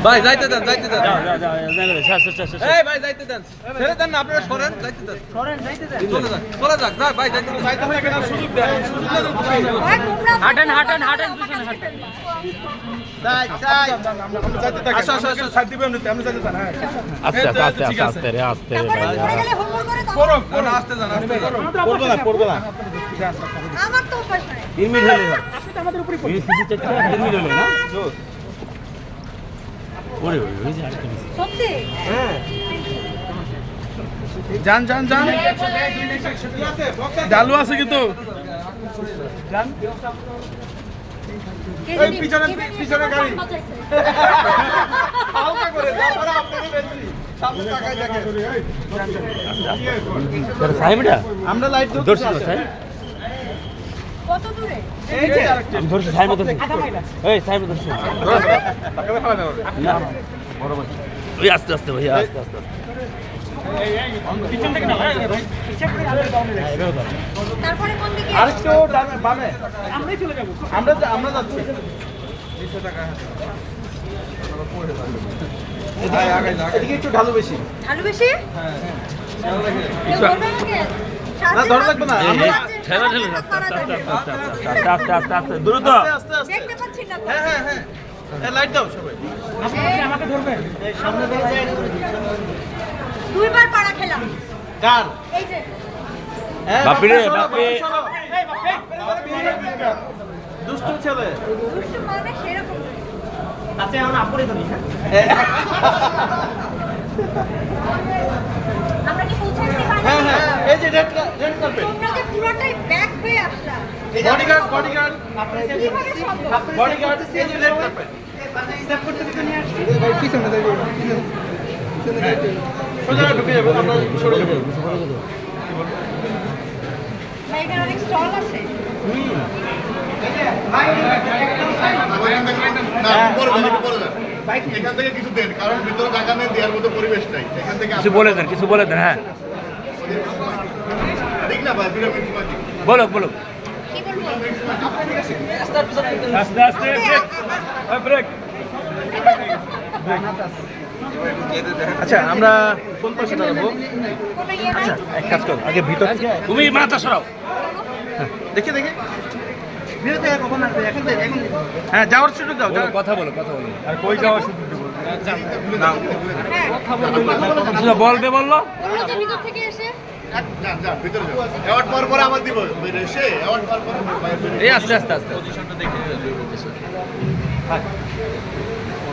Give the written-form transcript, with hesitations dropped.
ভাই যাইতে দেন যাইতে দেন যাও এই ভাই যাইতে দেন ছেড়ে দেন না আপনারা সরেন যাইতে দেন চলে যান চলে যাক যা ভাই যাইতে দেন সুযোগ দেন হাঁটেন হাঁটেন হাঁটেন পিছনে হাঁটেন আসো আসো আসো সাইড দিবেন আমরা যাইতে দেন হ্যাঁ আস্তে আস্তে আস্তে আস্তে আস্তে রে আস্তে রে ভাই করো করো আস্তে যান আস্তে পড়বে না আমার তো অভ্যাস নাই 3 মিনিট হলে আপনি তো আমাদের উপরে পড়ে সিসি চেক করে 3 মিনিট হলে না ওরে ওই যে আজকে সত্যি যান যান যান ডালু আছে কিন্তু যান এই পিছনে পিছনে গাড়ি হালকা করে তারপরে আপনাকে বেশি সামনে তাকায় দেখেন স্যার সাহেবটা আমরা লাইট দর্শন স্যার কত দূরে এই যে আরেকটা আমি ধরছি সাহেব ধরছি এই সাহেব ধরছি তাকাবে ভালো না না বড় ভাই ওই আস্তে আস্তে ভাই আস্তে আস্তে পিছন থেকে না ভাই চেক করে আগে ডাউনে রাখি তারপরে কোন দিকে আরেকটু ডানে বামে আমরাই চলে যাব আমরা যাচ্ছি 200 টাকা এদিকে একটু ঢালু বেশি ঢালু বেশি হ্যাঁ না ধরে লাগবে না ঠেলা ঠেলা আস্তে আস্তে আস্তে আস্তে দ্রুত আস্তে আস্তে দেখতে পাচ্ছি না তো। হ্যাঁ হ্যাঁ হ্যাঁ লাইট দাও সবাই আমাকে ধরবেন এই সামনে দিয়ে যাই দুইবার পাড়া খেলাম কার এই যে বাপি রে বাপি দুষ্টু ছেলে দুষ্টু মানে সেরকম আচ্ছা এখন আপনি তো নিছেন আমরা কি পৌঁছেছি হ্যাঁ হ্যাঁ এই যে রেড কার্পেট তোমরা যে পুরোটাই ব্যাক হয়ে আসলা বডিগার্ড কিভাবে সম্ভব বডিগার্ড এই যে রেড কার্পেট পিছনে যাই সোজা ঢুকে যাবো আমরা সরে যাবো ভাই এখানে অনেক স্টল আছে এখান থেকে কিছু দেন কারণ ভিতরে জায়গা নেই দেওয়ার মতো পরিবেশ নাই এখান থেকে কিছু বলে দেন হ্যাঁ ঠিক না ভাই পিরামিড বলো বলো কি বলবো আস্তে আস্তে ব্রেক আচ্ছা আমরা কোন পাশে দাঁড়াবো কোনো ইয়ে নাই এক কাজ কর আগে ভিতর তুমি মাথা সরাও দেখে হ্যাঁ যাওয়ার সুযোগ দাও যাও কথা বলো আর কই যাওয়ার সুযোগ দেবো হ্যাঁ বলবে বললো বললো যে ভিতর থেকে এসে যান যান ভিতরে যান অ্যাওয়ার্ড পাওয়ার পরে আমার দিব সে অ্যাওয়ার্ড পাওয়ার পরে এই আস্তে আস্তে আস্তে